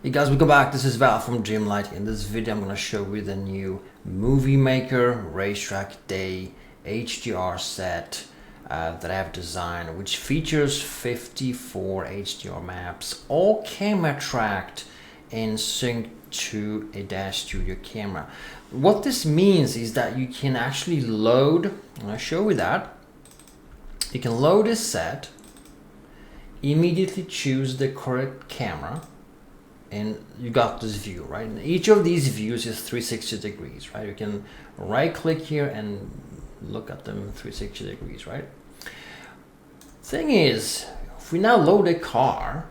Hey guys, welcome back. This is Val from Dreamlight. In this video I'm going to show you the new Movie Maker Racetrack Day HDR set that I have designed, which features 54 HDR maps, all camera tracked and synced to a DAZ Studio camera. What this means is that you can actually load, and I'll show you that, you can load this set, immediately choose the correct camera, and you got this view, right? And each of these views is 360 degrees, right? You can right click here and look at them 360 degrees, right? Thing is, if we now load a car,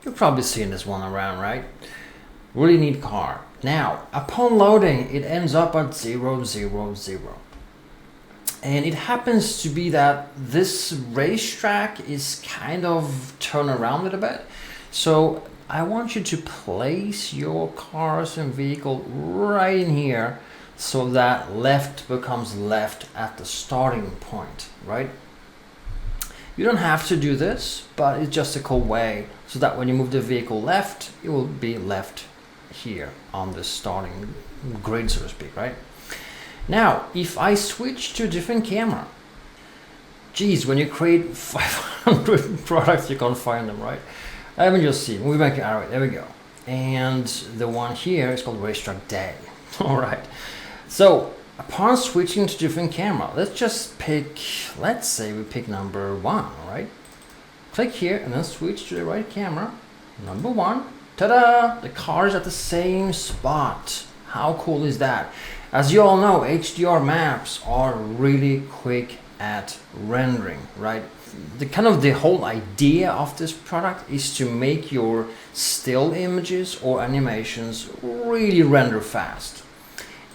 you've probably seen this one around, right? Really neat car. Now, upon loading, it ends up at 0, 0, 0. And it happens to be that this racetrack is kind of turned around a little bit. So I want you to place your cars and vehicle right in here so that left becomes left at the starting point, right? You don't have to do this, but it's just a cool way so that when you move the vehicle left, it will be left here on the starting grid, so to speak, right? Now, if I switch to a different camera, geez, when you create 500 products, you can't find them, right? Let me just see, Movie Maker Iray, there we go. And the one here is called Racetrack Day. All right. So upon switching to different camera, let's just pick, let's say we pick number 1, all right? Click here and then switch to the right camera. Number 1, ta-da! The car is at the same spot. How cool is that? As you all know, HDR maps are really quick at rendering, right? The whole idea of this product is to make your still images or animations really render fast.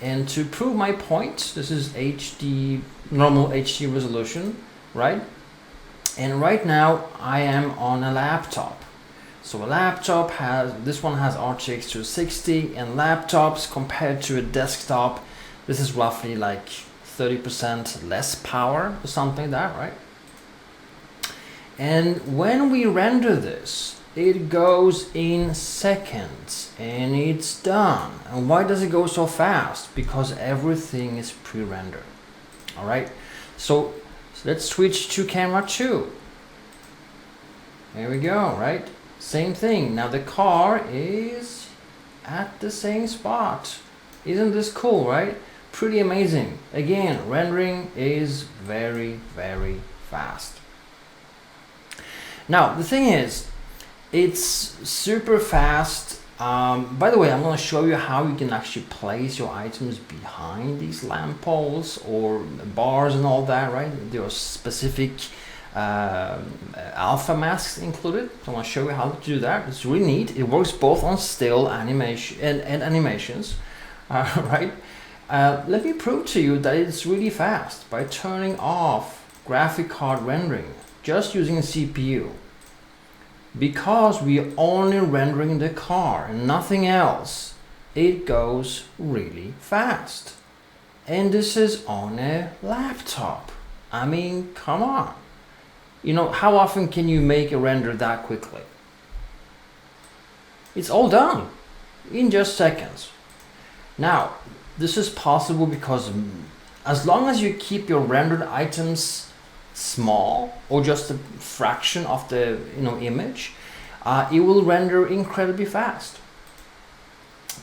And to prove my point, this is normal HD resolution, right? And right now I am on a laptop. So a laptop this one has RTX 260, and laptops compared to a desktop, this is roughly like 30% less power or something like that, right? And when we render this, it goes in seconds and it's done. And why does it go so fast? Because everything is pre-rendered. All right, so let's switch to camera 2. There we go, right? Same thing. Now the car is at the same spot. Isn't this cool, right? Pretty amazing. Again, rendering is very, very fast. Now, the thing is, it's super fast. By the way, I'm going to show you how you can actually place your items behind these lamp poles or bars and all that, right? There are specific alpha masks included. So I want to show you how to do that. It's really neat. It works both on still animation and animations, right? Let me prove to you that it's really fast by turning off graphic card rendering, just using CPU, because we're only rendering the car and nothing else. It goes really fast, and this is on a laptop. I mean, come on, you know, how often can you make a render that quickly? It's all done in just seconds. Now, this is possible because as long as you keep your rendered items small or just a fraction of the image, it will render incredibly fast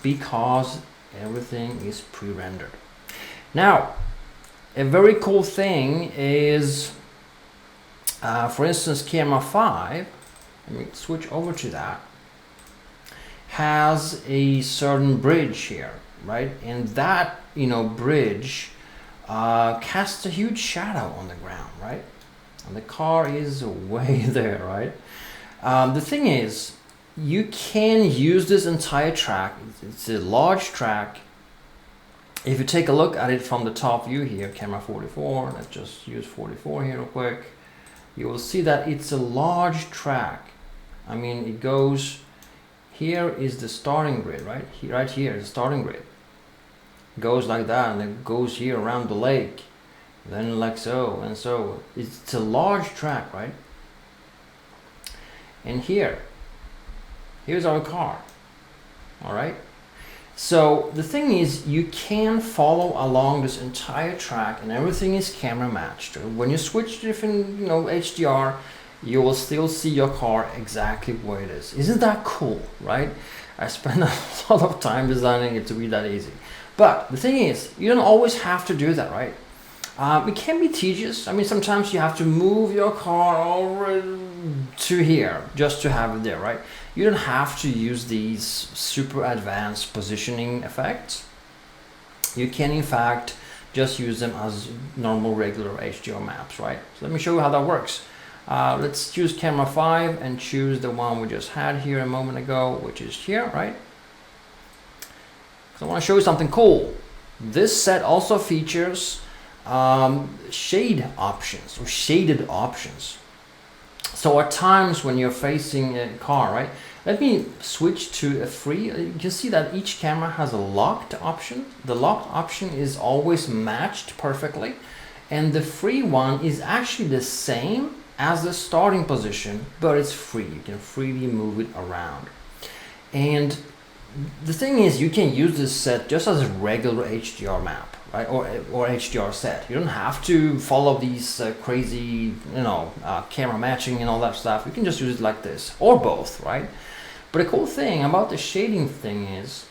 because everything is pre-rendered. Now, a very cool thing is, for instance, camera 5, let me switch over to that, has a certain bridge here, right? And that bridge casts a huge shadow on the ground, right? And the car is way there, right? The thing is, you can use this entire track. It's a large track. If you take a look at it from the top view here, camera 44, let's just use 44 here real quick, you will see that it's a large track. I mean, it goes, here is the starting grid, right? Right here is the starting grid. Goes like that, and it goes here around the lake, then like so and so. It's a large track, right? And here's our car. all right? So the thing is, you can follow along this entire track and everything is camera matched. When you switch to different, HDR, you will still see your car exactly where it is. Isn't that cool, right? I spent a lot of time designing it to be that easy. But the thing is, you don't always have to do that, right? It can be tedious. I mean, sometimes you have to move your car over to here just to have it there, right? You don't have to use these super advanced positioning effects. You can, in fact, just use them as normal, regular HDR maps, right? So let me show you how that works. Let's choose camera 5 and choose the one we just had here a moment ago, which is here, right? So I want to show you something cool. This set also features shade options or shaded options. So at times when you're facing a car, right? Let me switch to a free. You can see that each camera has a locked option. The locked option is always matched perfectly, and the free one is actually the same as the starting position, but it's free. You can freely move it around. And the thing is, you can use this set just as a regular HDR map, right? Or HDR set. You don't have to follow these crazy, camera matching and all that stuff. You can just use it like this, or both, right? But the cool thing about the shading thing is,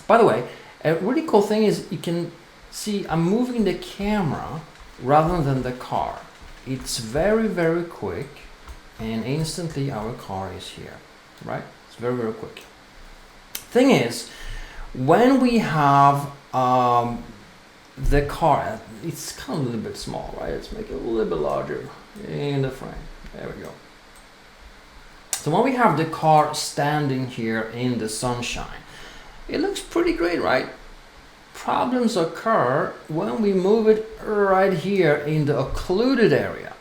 by the way, a really cool thing is you can see I'm moving the camera rather than the car. It's very, very quick, and instantly our car is here, right? It's very, very quick. Thing is, when we have the car, it's kind of a little bit small, right? Let's make it a little bit larger in the frame. There we go. So when we have the car standing here in the sunshine, it looks pretty great, right? Problems occur when we move it right here in the occluded area.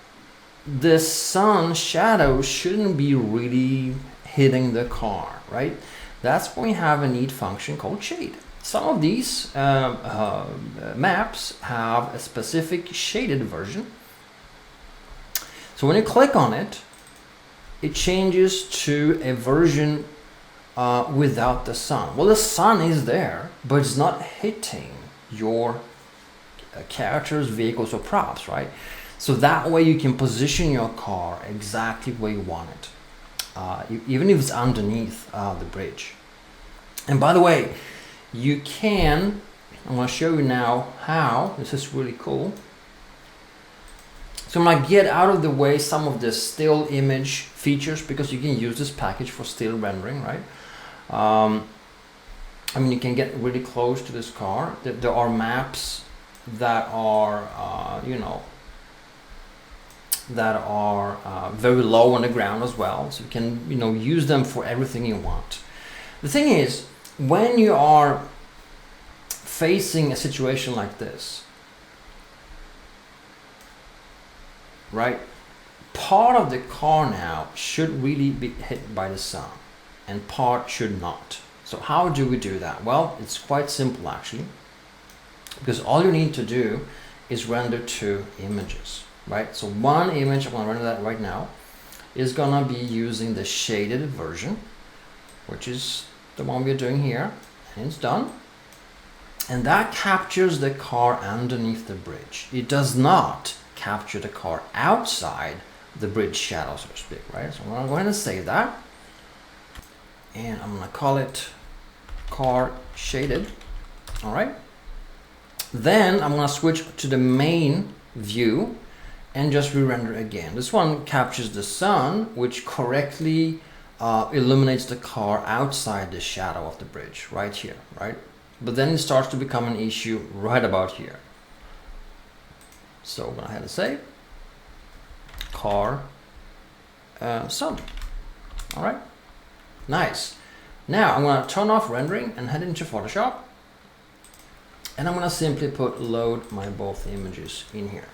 The sun shadow shouldn't be really hitting the car, right? That's when we have a neat function called shade. Some of these maps have a specific shaded version. So when you click on it, it changes to a version without the sun. Well, the sun is there, but it's not hitting your characters, vehicles, or props, right? So that way you can position your car exactly where you want it, even if it's underneath the bridge. And by the way, you can, I'm going to show you now how. This is really cool. So I'm going to get out of the way some of the still image features, because you can use this package for still rendering, right? I mean, you can get really close to this car. There are maps that are, very low on the ground as well. So you can, use them for everything you want. The thing is, when you are facing a situation like this, right, part of the car now should really be hit by the sun and part should not. So how do we do that? Well, it's quite simple actually, because all you need to do is render 2 images, right? So one image, I'm going to render that right now, is going to be using the shaded version, which is the one we're doing here, and it's done. And that captures the car underneath the bridge. It does not capture the car outside the bridge shadow, so to speak, right? So I'm going to go ahead and save that, and I'm going to call it car shaded. All right. Then I'm going to switch to the main view and just re-render again. This one captures the sun, which correctly illuminates the car outside the shadow of the bridge, right here, right? But then it starts to become an issue right about here. So I'm going to have to say car sun. All right, nice. Now I'm going to turn off rendering and head into Photoshop, and I'm going to simply put load my both images in here.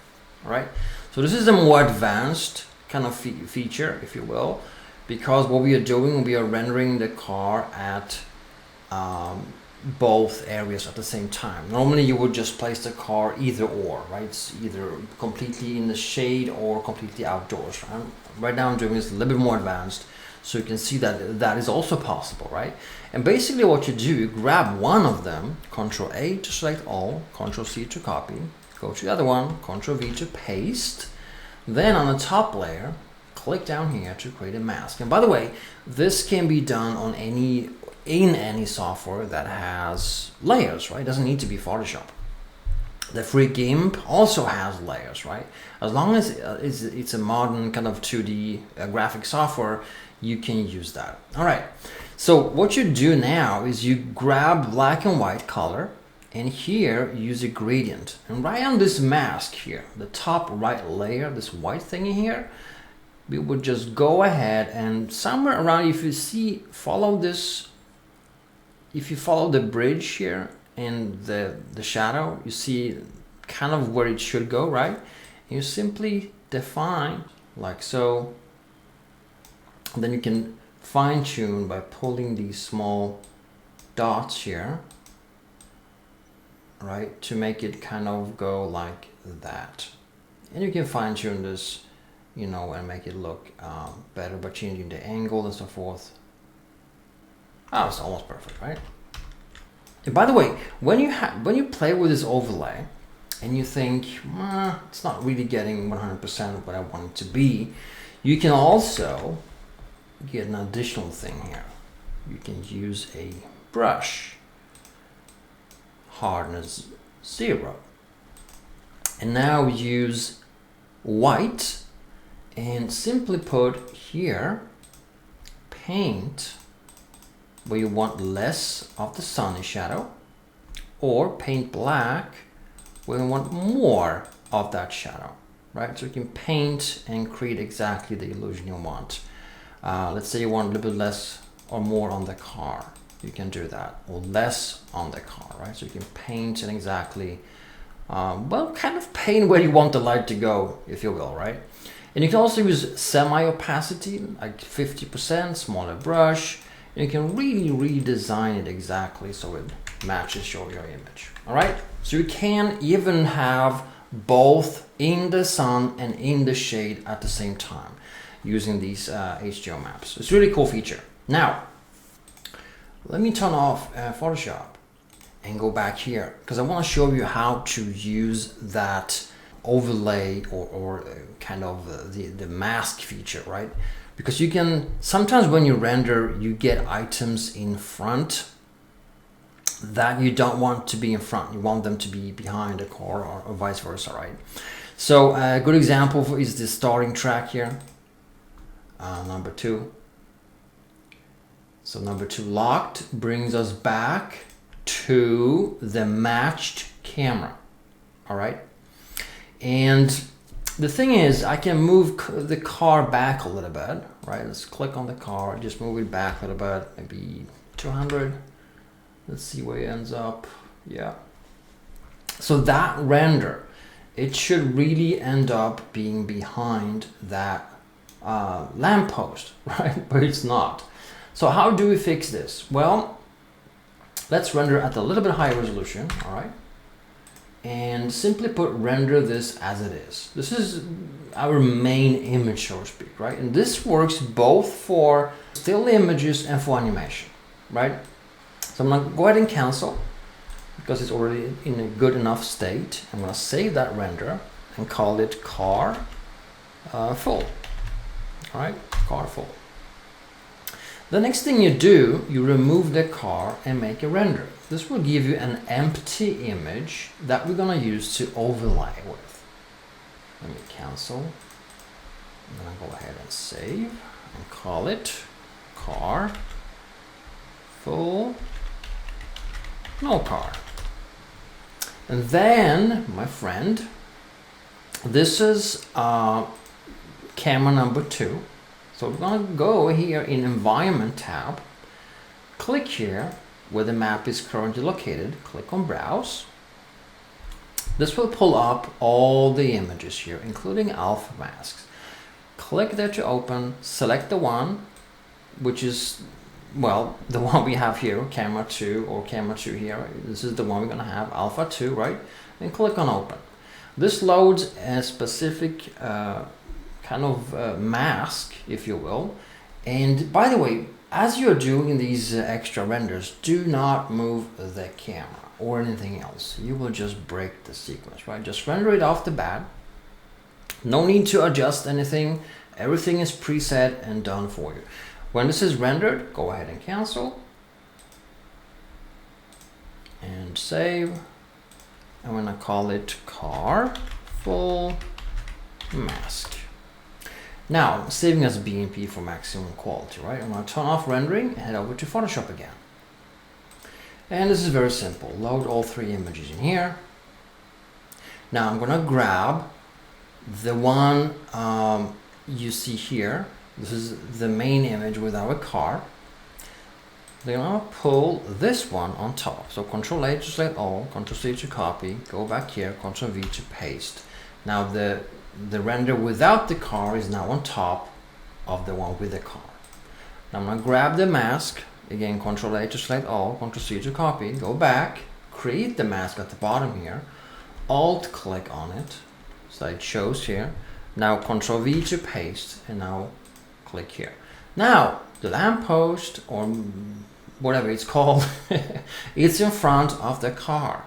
All right, so this is a more advanced kind of feature, if you will, because what we are doing, we are rendering the car at both areas at the same time. Normally you would just place the car either or, right? It's either completely in the shade or completely outdoors. Right now I'm doing this a little bit more advanced, So you can see that that is also possible, right? And basically what you do, you grab one of them, Control A to select all, Control C to copy, go to the other one, Control V to paste. Then on the top layer, click down here to create a mask. And by the way, this can be done on in any software that has layers, right? It doesn't need to be Photoshop. The free GIMP also has layers, right? As long as it's a modern kind of 2D graphic software, you can use that. All right, so what you do now is you grab black and white color, and here use a gradient. And right on this mask here, the top right layer, this white thing in here, we would just go ahead and somewhere around, if you see, follow this, if you follow the bridge here and the shadow, you see kind of where it should go, right? You simply define like so. And then you can fine tune by pulling these small dots here, right, to make it kind of go like that. And you can fine tune this, you know, and make it look better by changing the angle and so forth. Oh, it's almost perfect, right? And by the way, when you play with this overlay and you think it's not really getting 100% of what I want it to be, you can also get an additional thing here. You can use a brush, hardness 0, and now use white and simply put here paint where you want less of the sunny shadow, or paint black where you want more of that shadow, right? So you can paint and create exactly the illusion you want. Let's say you want a little bit less or more on the car, you can do that, or less on the car, right? So you can paint in exactly, well, kind of paint where you want the light to go, if you will, right? And you can also use semi-opacity, like 50%, smaller brush, and you can really redesign it exactly so it matches your image, all right? So you can even have both in the sun and in the shade at the same time using these HDRI maps. It's a really cool feature. Now, let me turn off Photoshop and go back here because I want to show you how to use that overlay or kind of the mask feature, right? Because you can, sometimes when you render, you get items in front that you don't want to be in front. You want them to be behind the car or vice versa, right? So a good example is the starting track here, number 2. So number 2 locked brings us back to the matched camera, all right? And the thing is, I can move the car back a little bit, right? Let's click on the car, just move it back a little bit, maybe 200. Let's see where it ends up. Yeah. So that render, it should really end up being behind that lamppost, right? But it's not. So how do we fix this? Well, let's render at a little bit higher resolution, all right? And simply put, render this as it is. This is our main image, so to speak, right? And this works both for still images and for animation, right? So I'm gonna go ahead and cancel because it's already in a good enough state. I'm gonna save that render and call it car full, all right? Car full. The next thing you do, you remove the car and make a render. This will give you an empty image that we're gonna use to overlay with. Let me cancel. I'm gonna go ahead and save and call it car full, no car. And then, my friend, this is camera number 2. So we're gonna go here in Environment tab, click here where the map is currently located, click on Browse. This will pull up all the images here, including alpha masks. Click there to open, select the one, which is, well, the one we have here, camera 2 or camera 2 here. This is the one we're gonna have, alpha 2, right? And click on Open. This loads a specific kind of mask, if you will, And by the way, as you're doing these extra renders, do not move the camera or anything else. You will just break the sequence, right? Just render it off the bat. No need to adjust anything. Everything is preset and done for you. When this is rendered, go ahead and cancel. And save. I'm gonna call it car full mask. Now, I'm saving as BMP for maximum quality, right? I'm gonna turn off rendering and head over to Photoshop again. And this is very simple. Load all 3 images in here. Now I'm gonna grab the one you see here. This is the main image with our car. Then I'll pull this one on top. So Control A to select all, Control C to copy, go back here, Control V to paste. Now the render without the car is now on top of the one with the car. Now I'm gonna grab the mask, again Control A to select all, Control C to copy, go back, create the mask at the bottom here, Alt click on it, so it shows here. Now Control V to paste, and now click here. Now the lamppost, or whatever it's called, it's in front of the car.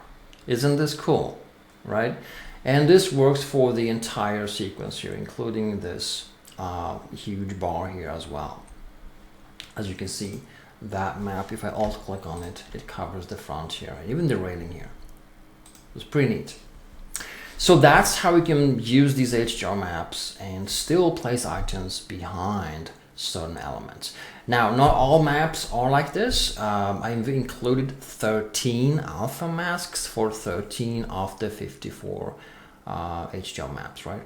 Isn't this cool, right? And this works for the entire sequence here, including this huge bar here as well. As you can see, that map, if I alt click on it, it covers the front here, and even the railing here. It's pretty neat. So that's how we can use these HDR maps and still place items behind certain elements. Now, not all maps are like this. I've included 13 alpha masks for 13 of the 54 HDR maps, right?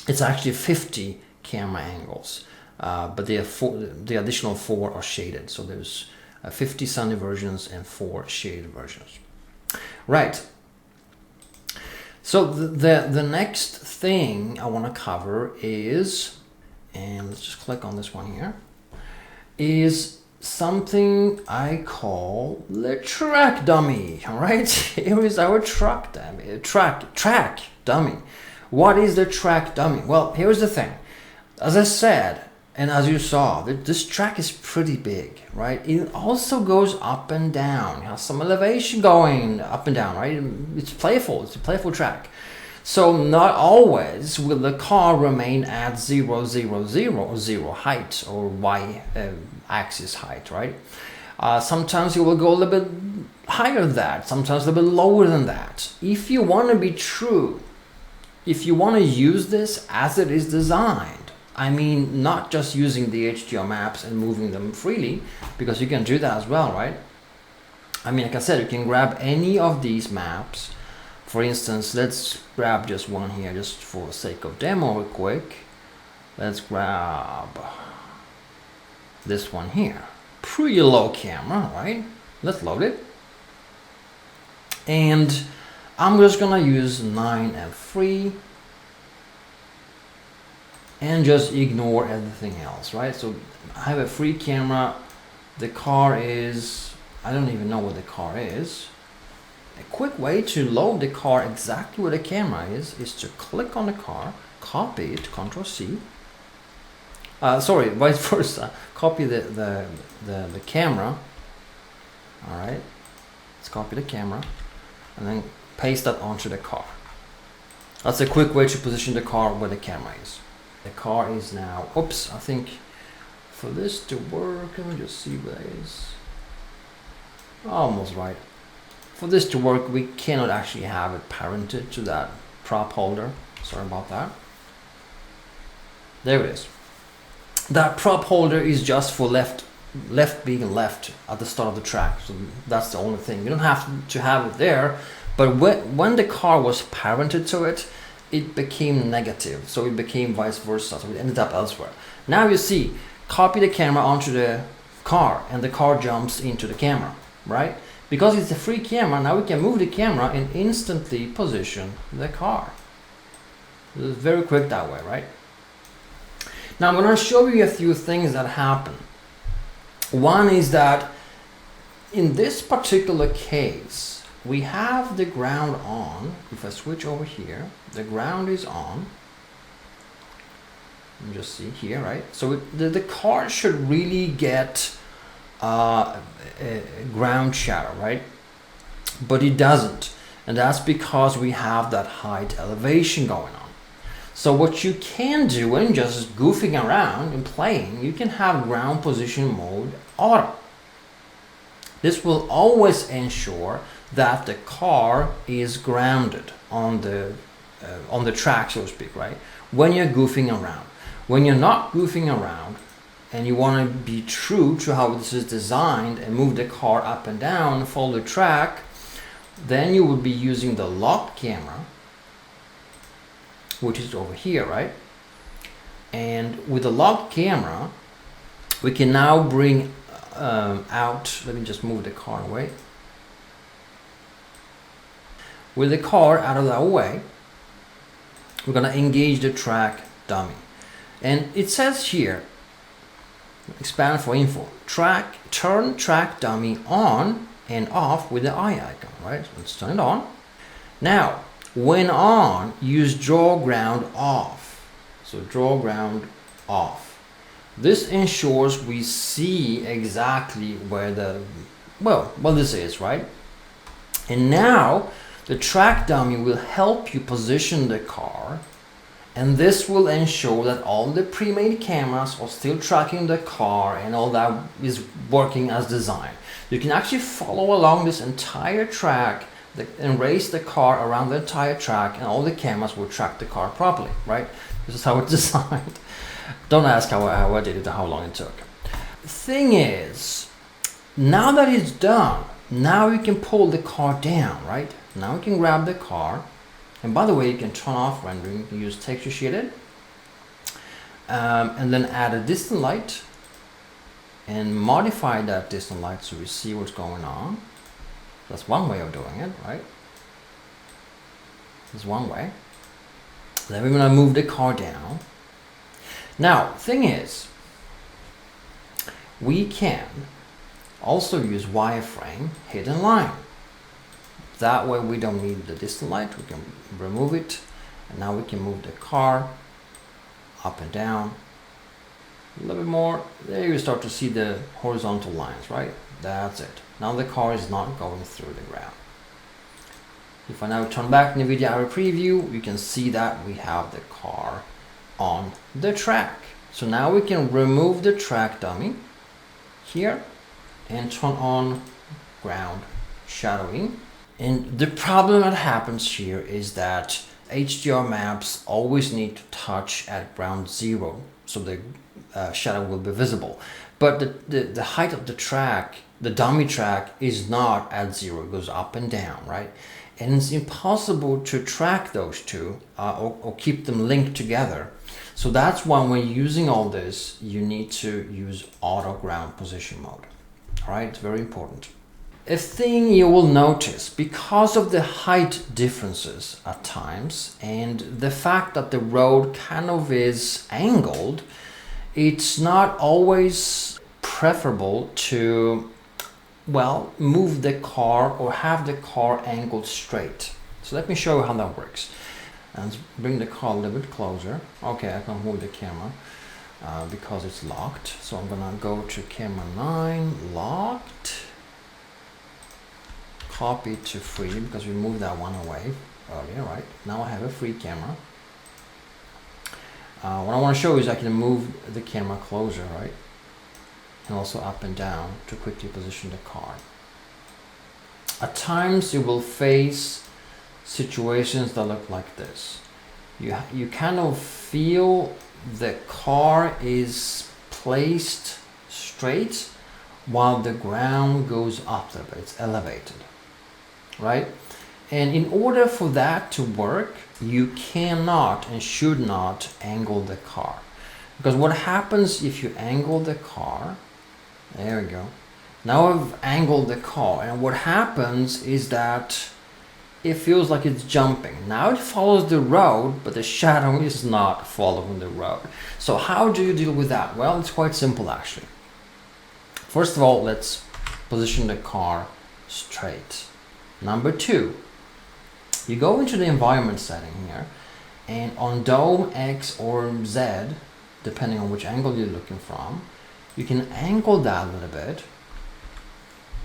It's actually 50 camera angles, but the additional 4 are shaded. So there's 50 sunny versions and 4 shaded versions. Right. So the next thing I want to cover is, and let's just click on this one here, is something I call the track dummy. All right, here is our track dummy. What is the track dummy? Well, here's the thing. As I said, and as you saw, this track is pretty big, right? It also goes up and down. It has some elevation going up and down, right? It's playful. It's a playful track. So not always will the car remain at 0, 0, 0 or 0 height or y axis height, right? Sometimes it will go a little bit higher than that, sometimes a little bit lower than that. If you want to be true, if you want to use this as it is designed, I mean, not just using the HDR maps and moving them freely, because you can do that as well, right? I mean, like I said, you can grab any of these maps. For instance, let's grab just one here, just for the sake of demo real quick. Let's grab this one here. Pretty low camera, right? Let's load it. And I'm just gonna use 9 and 3 and just ignore everything else, right? So I have a free camera. The car is, I don't even know what the car is. A quick way to load the car exactly where the camera is to click on the car, copy it, Control C. Sorry, vice versa. Copy the camera. All right, let's copy the camera and then paste that onto the car. That's a quick way to position the car where the camera is. The car is now, oops, I think for this to work, let me just see what it is. Almost right. For this to work, we cannot actually have it parented to that prop holder. Sorry about that. There it is. That prop holder is just for left being left at the start of the track. So that's the only thing. You don't have to have it there, but when the car was parented to it, it became negative. So it became vice versa. So it ended up elsewhere. Now you see, copy the camera onto the car and the car jumps into the camera, right? Because it's a free camera, now we can move the camera and instantly position the car. It's very quick that way, right? Now I'm going to show you a few things that happen. One is that in this particular case, we have the ground on. If I switch over here, the ground is on. You just see here, right? So the car should really get a ground shadow, right? But it doesn't, and that's because we have that height elevation going on. So what you can do when just goofing around and playing, you can have ground position mode auto. This will always ensure that the car is grounded on the track, so to speak, right? When you're goofing around. When you're not goofing around and you want to be true to how this is designed and move the car up and down, follow the track, then you would be using the locked camera, which is over here, right? And with the locked camera, we can now bring out, let me just move the car away. With the car out of that way, we're gonna engage the track dummy. And it says here, expand for info, turn track dummy on and off with the eye icon, right? So let's turn it on. Now, when on, use draw ground off. So draw ground off. This ensures we see exactly where the, well, this is, right? And now the track dummy will help you position the car, and this will ensure that all the pre-made cameras are still tracking the car and all that is working as designed. You can actually follow along this entire track and race the car around the entire track, and all the cameras will track the car properly, right? This is how it's designed. Don't ask how I did it or how long it took. Thing is, now that it's done, now you can pull the car down, right? Now you can grab the car, and by the way, you can turn off rendering. You can use texture shaded, and then add a distant light and modify that distant light so we see what's going on. That's one way of doing it, right? That's one way. Then we're gonna move the car down. Now, thing is, we can also use wireframe hidden line. That way we don't need the distant light, we can remove it, and now we can move the car up and down. A little bit more, there you start to see the horizontal lines, right? That's it. Now the car is not going through the ground. If I now turn back in the video preview, you can see that we have the car on the track. So now we can remove the track dummy here and turn on ground shadowing. And the problem that happens here is that HDR maps always need to touch at ground zero, so the shadow will be visible. But the height of the track, the dummy track, is not at zero, it goes up and down, right? And it's impossible to track those two or keep them linked together. So that's why when using all this, you need to use auto ground position mode. All right, it's very important. A thing you will notice, because of the height differences at times and the fact that the road kind of is angled, it's not always preferable to, well, move the car or have the car angled straight. So let me show you how that works. And bring the car a little bit closer. Okay, I can move the camera because it's locked. So I'm gonna go to camera 9, locked. Copy to free because we moved that one away earlier, right? Now I have a free camera. What I want to show you is I can move the camera closer, right? And also up and down to quickly position the car. At times you will face situations that look like this. You kind of feel the car is placed straight while the ground goes up there, but it's elevated, right? And in order for that to work, you cannot and should not angle the car. Because what happens if you angle the car, there we go. Now I've angled the car, and what happens is that it feels like it's jumping. Now it follows the road, but the shadow is not following the road. So how do you deal with that? Well, it's quite simple actually. First of all, let's position the car straight. Number 2, you go into the environment setting here, and on Dome X or Z, depending on which angle you're looking from. You can angle that a little bit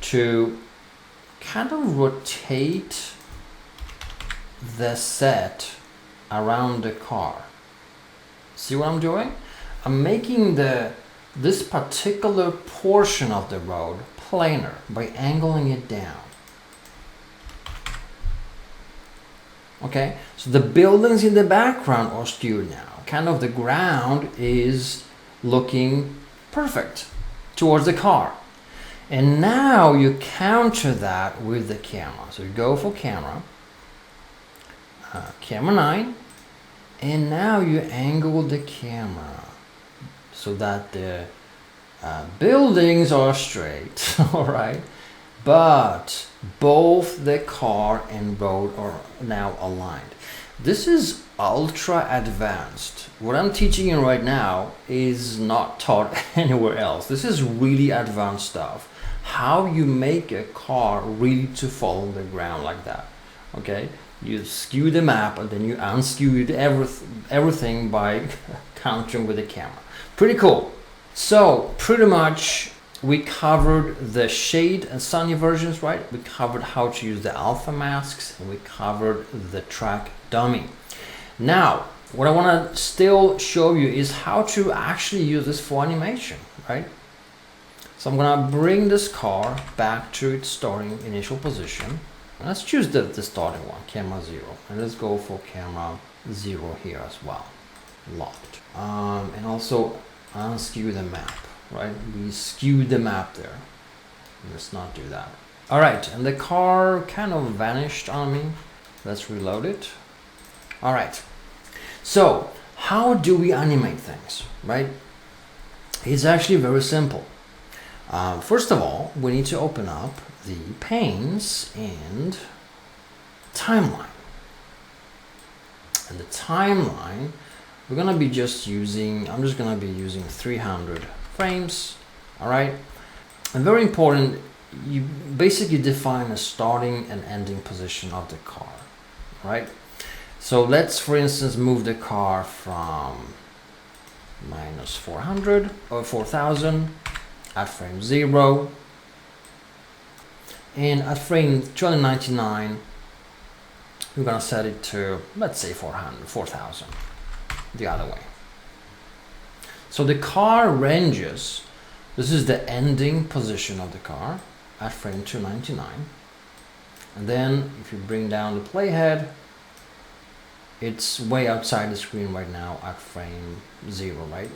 to kind of rotate the set around the car. See what I'm doing? I'm making this particular portion of the road planar by angling it down. Okay, so the buildings in the background are skewed now. Kind of the ground is looking perfect towards the car. And now you counter that with the camera. So you go for camera, camera 9, and now you angle the camera so that the buildings are straight, all right? But both the car and road are now aligned. This is ultra advanced. What I'm teaching you right now is not taught anywhere else. This is really advanced stuff. How you make a car really to follow the ground like that, okay? You skew the map and then you unskew everything by countering with the camera. Pretty cool. So pretty much we covered the shade and sunny versions, right? We covered how to use the alpha masks, and we covered the track dummy. Now, what I want to still show you is how to actually use this for animation, right? So I'm going to bring this car back to its starting initial position. And let's choose the starting one, camera 0. And let's go for camera 0 here as well, locked. And also unskew the map. Right, we skewed the map there. Let's not do that. All right, and the car kind of vanished on me. Let's reload it. All right, so how do we animate things, right? It's actually very simple. First of all, we need to open up the panes and timeline. And the timeline, we're gonna be just using, I'm just gonna be using 300 frames, all right? And very important, you basically define a starting and ending position of the car, right? So let's, for instance, move the car from -400 or 4000 at frame 0, and at frame 299 we're gonna set it to, let's say, 4000 the other way. So the car ranges, this is the ending position of the car at frame 299. And then if you bring down the playhead, it's way outside the screen right now at frame 0, right?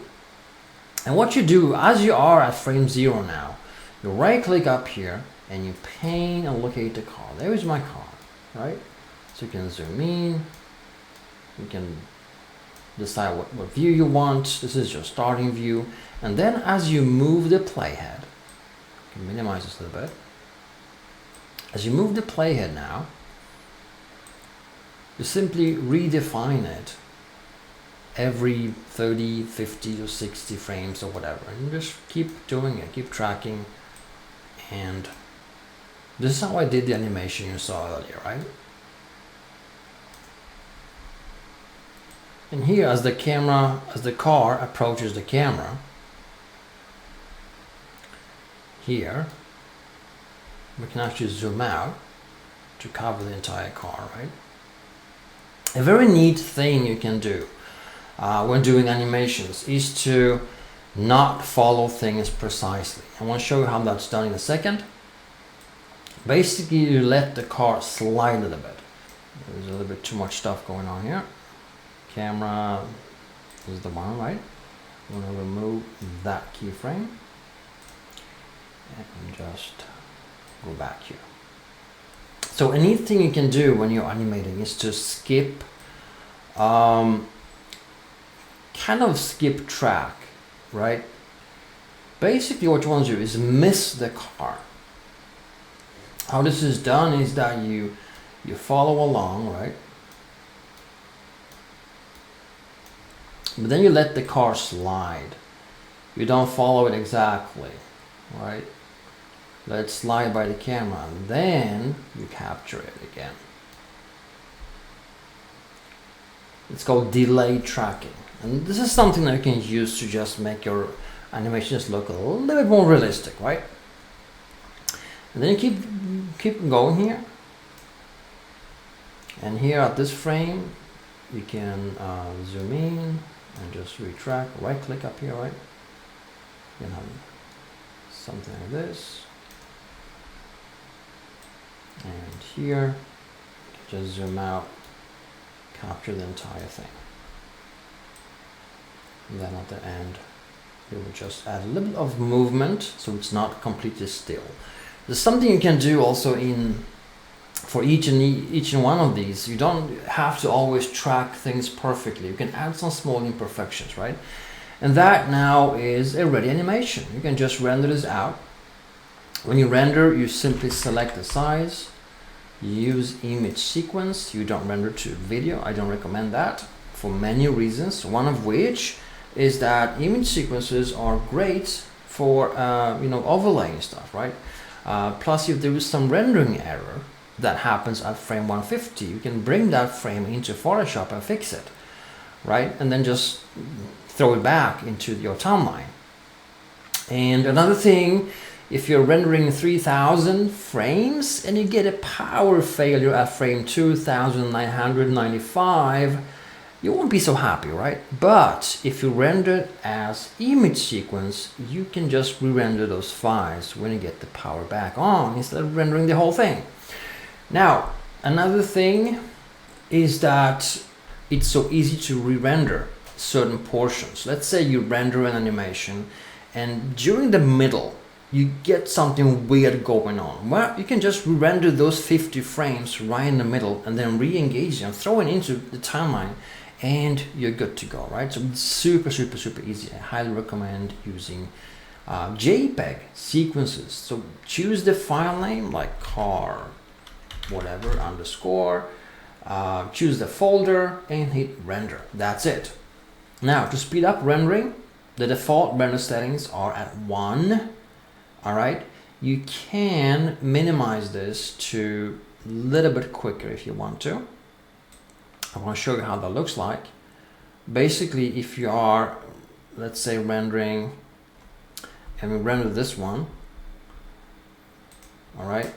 And what you do, as you are at frame 0 now, you right click up here and you pane and locate the car. There is my car, right? So you can zoom in, you can decide what view you want. This is your starting view. And then as you move the playhead, you can minimize this a little bit. As you move the playhead now, you simply redefine it every 30, 50 or 60 frames or whatever. And you just keep doing it, keep tracking. And this is how I did the animation you saw earlier, right? And here, as the car approaches the camera, here, we can actually zoom out to cover the entire car, right? A very neat thing you can do when doing animations is to not follow things precisely. I want to show you how that's done in a second. Basically, you let the car slide a little bit. There's a little bit too much stuff going on here. Camera is the one, right? I'm going to remove that keyframe and just go back here. So a neat thing you can do when you're animating is to skip, kind of skip track, right? Basically what you want to do is miss the car. How this is done is that you follow along, right? But then you let the car slide. You don't follow it exactly, right? Let it slide by the camera, and then you capture it again. It's called delay tracking. And this is something that you can use to just make your animations look a little bit more realistic, right? And then you keep going here. And here at this frame, you can zoom in and just retract, right click up here, right? You can have something like this. And here, just zoom out, capture the entire thing. And then at the end, you will just add a little bit of movement so it's not completely still. There's something you can do also for each and one of these. You don't have to always track things perfectly. You can add some small imperfections, right? And that now is a ready animation. You can just render this out. When you render, you simply select the size, use image sequence. You don't render to video. I don't recommend that for many reasons, one of which is that image sequences are great for overlaying stuff, right? Plus, if there is some rendering error that happens at frame 150, you can bring that frame into Photoshop and fix it, right? And then just throw it back into your timeline. And another thing, if you're rendering 3000 frames and you get a power failure at frame 2995, you won't be so happy, right? But if you render it as image sequence, you can just re-render those files when you get the power back on instead of rendering the whole thing. Now, another thing is that it's so easy to re-render certain portions. Let's say you render an animation and during the middle, you get something weird going on. Well, you can just re-render those 50 frames right in the middle and then re-engage them, throw it into the timeline, and you're good to go, right? So it's super easy. I highly recommend using JPEG sequences. So choose the file name like car, whatever, _, choose the folder and hit render. That's it. Now to speed up rendering, the default render settings are at 1. All right, you can minimize this to a little bit quicker if you want to. I want to show you how that looks like. Basically, if you are, let's say, rendering, and we render this one, all right.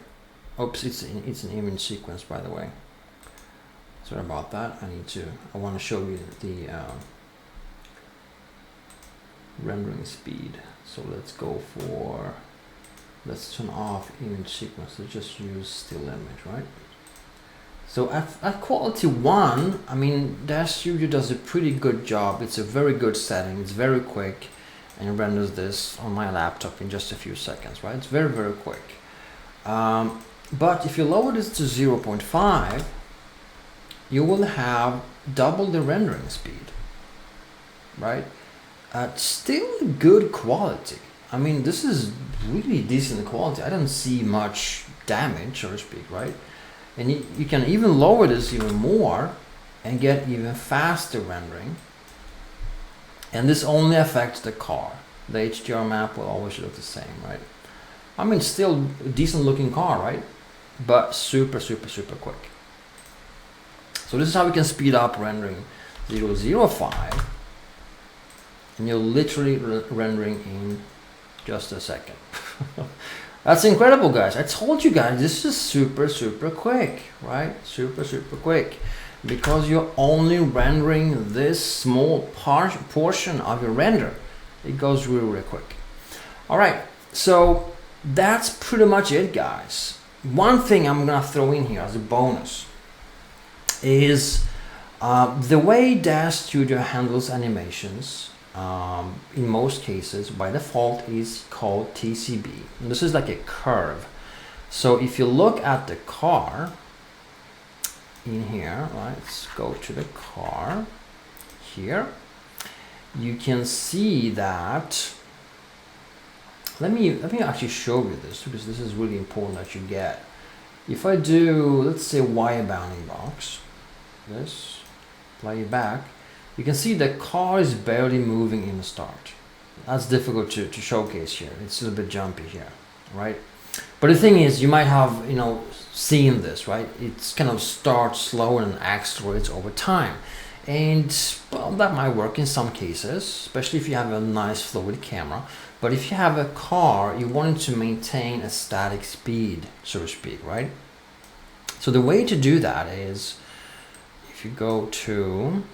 Oops, it's an image sequence, by the way. Sorry about that. I want to show you the rendering speed. So let's turn off image sequence. Let's just use still image, right? So at quality 1, I mean, DAZ Studio does a pretty good job. It's a very good setting. It's very quick, and it renders this on my laptop in just a few seconds, right? It's very quick. But if you lower this to 0.5, you will have double the rendering speed, right? Still good quality. I mean, this is really decent quality. I don't see much damage, so to speak, right? And you can even lower this even more and get even faster rendering. And this only affects the car. The HDR map will always look the same, right? I mean, still a decent looking car, right? But super quick. So this is how we can speed up rendering 0.05. And you're literally rendering in just a second. That's incredible, guys. I told you guys, this is super quick, right? Super quick, because you're only rendering this small portion of your render. It goes really quick. All right, so that's pretty much it, guys. One thing I'm gonna throw in here as a bonus is the way DAZ Studio handles animations. In most cases, by default, is called TCB. And this is like a curve. So if you look at the car in here, right, let's go to the car here, you can see that, let me actually show you this, because this is really important that you get. If I do, let's say, Y bounding box, this, play it back, you can see the car is barely moving in the start. That's difficult to showcase here. It's a little bit jumpy here, right? But the thing is, you might have, seen this, right? It's kind of starts slow and accelerates over time. And well, that might work in some cases, especially if you have a nice fluid camera. But if you have a car, you want it to maintain a static speed, so to speak, right? So the way to do that is if you go to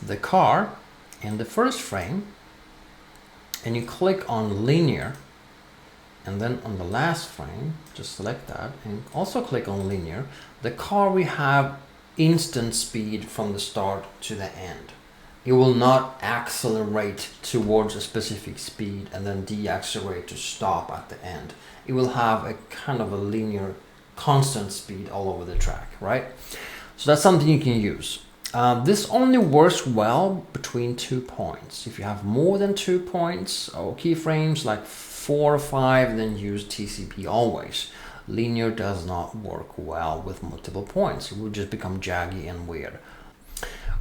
the car in the first frame and you click on linear, and then on the last frame, just select that and also click on linear. The car will have instant speed from the start to the end. It will not accelerate towards a specific speed and then deaccelerate to stop at the end. It will have a kind of a linear constant speed all over the track, right? So that's something you can use. This only works well between 2 points. If you have more than 2 points or keyframes like 4 or 5, then use TCP always. Linear does not work well with multiple points. It will just become jaggy and weird.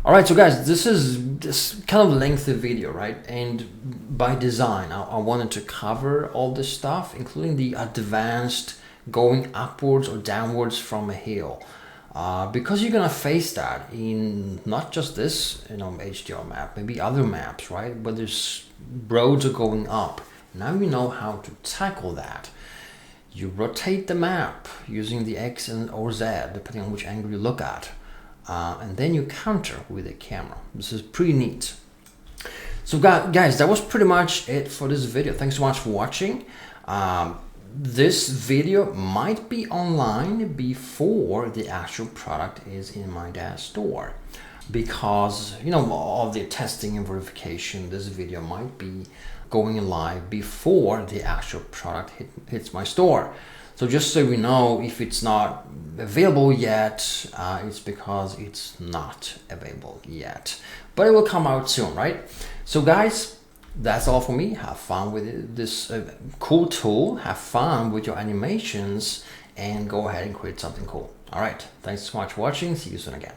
All right, so guys, this is this kind of lengthy video, right? And by design, I wanted to cover all this stuff, including the advanced going upwards or downwards from a hill. Because you're gonna face that in not just this, HDR map, maybe other maps, right? Where there's roads are going up. Now you know how to tackle that. You rotate the map using the X or Z, depending on which angle you look at. And then you counter with a camera. This is pretty neat. So guys, that was pretty much it for this video. Thanks so much for watching. This video might be online before the actual product is in my DAZ store, because of the testing and verification. This video might be going live before the actual product hits my store. So just so we know, if it's not available yet, it's because it's not available yet, but it will come out soon, right? So guys, that's all for me. Have fun with this cool tool, have fun with your animations, and go ahead and create something cool. All right, thanks so much for watching. See you soon again.